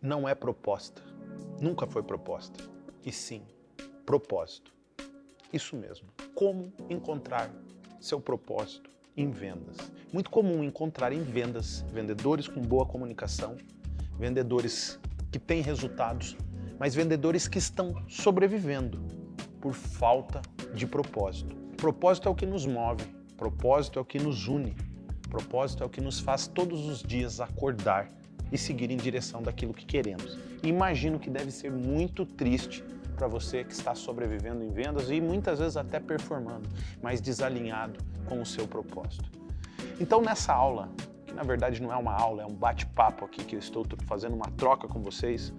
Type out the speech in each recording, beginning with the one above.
não é proposta, nunca foi proposta, e sim propósito. Isso mesmo, como encontrar seu propósito em vendas. Muito comum encontrar em vendas vendedores com boa comunicação, vendedores que têm resultados, mas vendedores que estão sobrevivendo por falta de propósito. Propósito é o que nos move, propósito é o que nos une, propósito é o que nos faz todos os dias acordar e seguir em direção daquilo que queremos. E imagino que deve ser muito triste para você que está sobrevivendo em vendas e muitas vezes até performando, mas desalinhado com o seu propósito. Então nessa aula, que na verdade não é uma aula, é um bate-papo aqui que eu estou fazendo uma troca com vocês,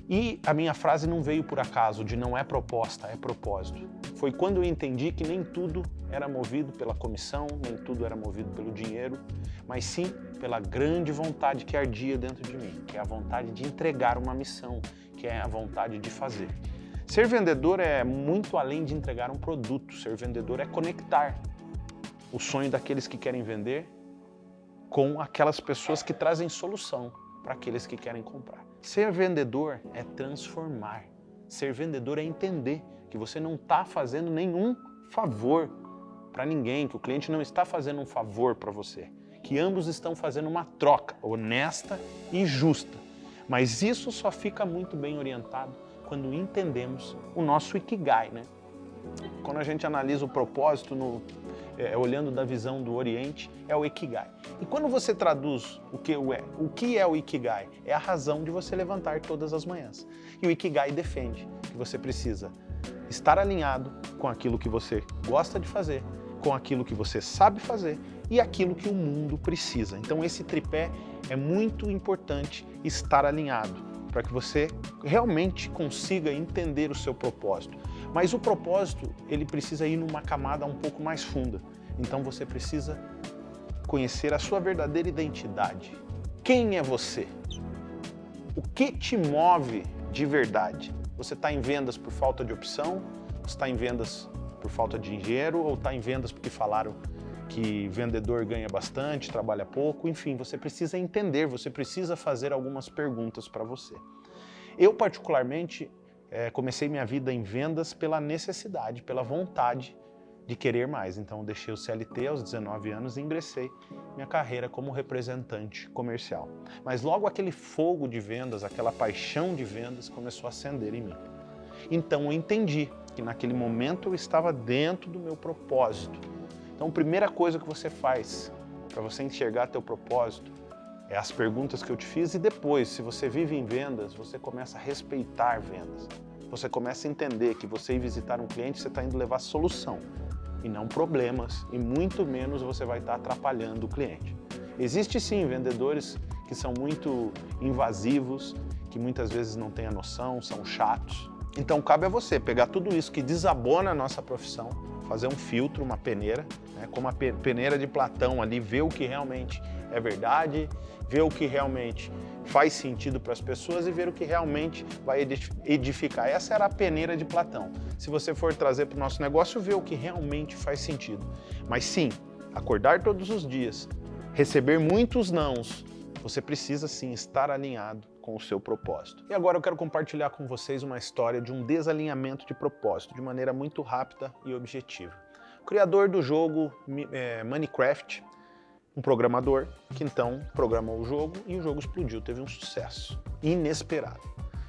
e a minha frase não veio por acaso de não é proposta, é propósito. Foi quando eu entendi que nem tudo era movido pela comissão, nem tudo era movido pelo dinheiro, mas sim pela grande vontade que ardia dentro de mim, que é a vontade de entregar uma missão, que é a vontade de fazer. Ser vendedor é muito além de entregar um produto, ser vendedor é conectar o sonho daqueles que querem vender com aquelas pessoas que trazem solução para aqueles que querem comprar. Ser vendedor é transformar. Ser vendedor é entender que você não está fazendo nenhum favor para ninguém, que o cliente não está fazendo um favor para você, que ambos estão fazendo uma troca honesta e justa. Mas isso só fica muito bem orientado quando entendemos o nosso Ikigai, né? Quando a gente analisa o propósito olhando da visão do Oriente, é o Ikigai. E quando você traduz o que é o Ikigai? É a razão de você levantar todas as manhãs. E o Ikigai defende que você precisa estar alinhado com aquilo que você gosta de fazer, com aquilo que você sabe fazer e aquilo que o mundo precisa. Então esse tripé é muito importante estar alinhado para que você realmente consiga entender o seu propósito. Mas o propósito, ele precisa ir numa camada um pouco mais funda. Então você precisa conhecer a sua verdadeira identidade. Quem é você? O que te move de verdade? Você está em vendas por falta de opção? Você está em vendas por falta de dinheiro? Ou está em vendas porque falaram que vendedor ganha bastante, trabalha pouco? Enfim, você precisa entender, você precisa fazer algumas perguntas para você. Eu, particularmente, comecei minha vida em vendas pela necessidade, pela vontade de querer mais. Então, eu deixei o CLT aos 19 anos e ingressei minha carreira como representante comercial. Mas logo aquele fogo de vendas, aquela paixão de vendas começou a acender em mim. Então, eu entendi que naquele momento eu estava dentro do meu propósito. Então, a primeira coisa que você faz para você enxergar teu propósito é as perguntas que eu te fiz e depois, se você vive em vendas, você começa a respeitar vendas. Você começa a entender que você ir visitar um cliente, você está indo levar solução e não problemas e muito menos você vai estar atrapalhando o cliente. Existe sim vendedores que são muito invasivos, que muitas vezes não têm a noção, são chatos. Então cabe a você pegar tudo isso que desabona a nossa profissão, fazer um filtro, uma peneira, né, como a peneira de Platão ali, ver o que realmente é verdade, ver o que realmente faz sentido para as pessoas e ver o que realmente vai edificar. Essa era a peneira de Platão. Se você for trazer para o nosso negócio, ver o que realmente faz sentido. Mas sim, acordar todos os dias, receber muitos nãos, você precisa sim estar alinhado com o seu propósito. E agora eu quero compartilhar com vocês uma história de um desalinhamento de propósito, de maneira muito rápida e objetiva. O criador do jogo Minecraft, um programador que então programou o jogo e o jogo explodiu, teve um sucesso inesperado.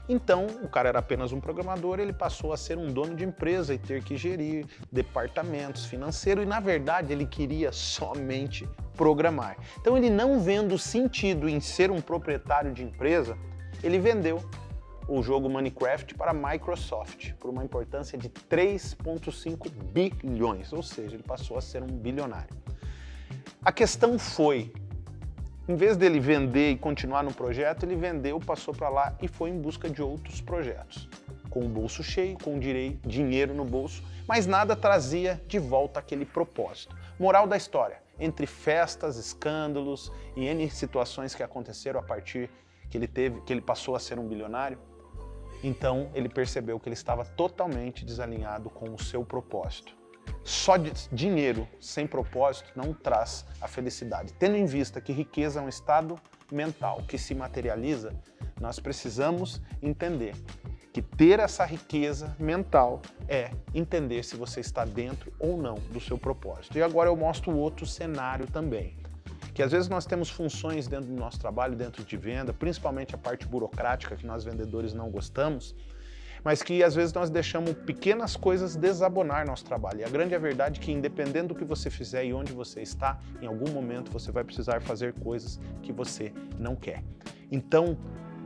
Então, o cara era apenas um programador, ele passou a ser um dono de empresa e ter que gerir departamentos financeiros e, na verdade, ele queria somente programar. Então, ele não vendo sentido em ser um proprietário de empresa, ele vendeu o jogo Minecraft para a Microsoft por uma importância de 3,5 bilhões, ou seja, ele passou a ser um bilionário. A questão foi, em vez dele vender e continuar no projeto, ele vendeu, passou para lá e foi em busca de outros projetos. Com o bolso cheio, com dinheiro no bolso, mas nada trazia de volta aquele propósito. Moral da história, entre festas, escândalos e N situações que aconteceram a partir que ele passou a ser um bilionário, então ele percebeu que ele estava totalmente desalinhado com o seu propósito. Só dinheiro sem propósito não traz a felicidade. Tendo em vista que riqueza é um estado mental que se materializa, nós precisamos entender que ter essa riqueza mental é entender se você está dentro ou não do seu propósito. E agora eu mostro outro cenário também, que às vezes nós temos funções dentro do nosso trabalho, dentro de venda, principalmente a parte burocrática que nós vendedores não gostamos, mas que às vezes nós deixamos pequenas coisas desabonar nosso trabalho. E a grande verdade é que independente do que você fizer e onde você está, em algum momento você vai precisar fazer coisas que você não quer. Então,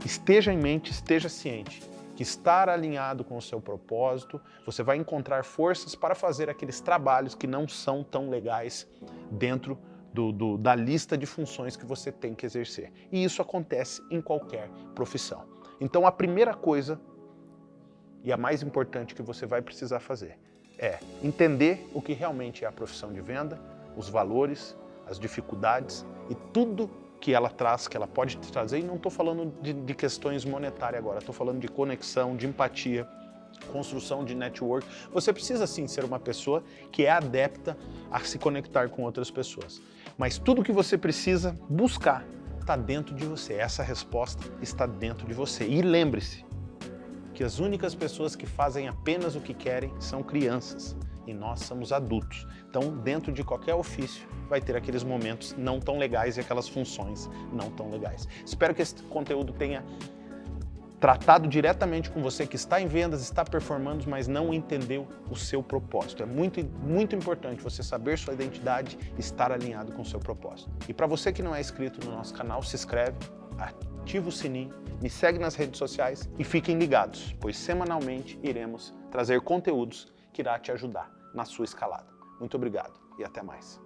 esteja em mente, esteja ciente que estar alinhado com o seu propósito, você vai encontrar forças para fazer aqueles trabalhos que não são tão legais dentro da lista de funções que você tem que exercer. E isso acontece em qualquer profissão. Então a primeira coisa, e a mais importante que você vai precisar fazer, é entender o que realmente é a profissão de venda, os valores, as dificuldades e tudo que ela traz, que ela pode te trazer, e não estou falando de questões monetárias agora, estou falando de conexão, de empatia, construção de network. Você precisa sim ser uma pessoa que é adepta a se conectar com outras pessoas, mas tudo que você precisa buscar está dentro de você, essa resposta está dentro de você. E lembre-se que as únicas pessoas que fazem apenas o que querem são crianças, e nós somos adultos. Então, dentro de qualquer ofício, vai ter aqueles momentos não tão legais e aquelas funções não tão legais. Espero que esse conteúdo tenha tratado diretamente com você que está em vendas, está performando, mas não entendeu o seu propósito. É muito importante você saber sua identidade e estar alinhado com o seu propósito. E para você que não é inscrito no nosso canal, se inscreve, ativa o sininho, me segue nas redes sociais e fiquem ligados, pois semanalmente iremos trazer conteúdos que irá te ajudar na sua escalada. Muito obrigado e até mais.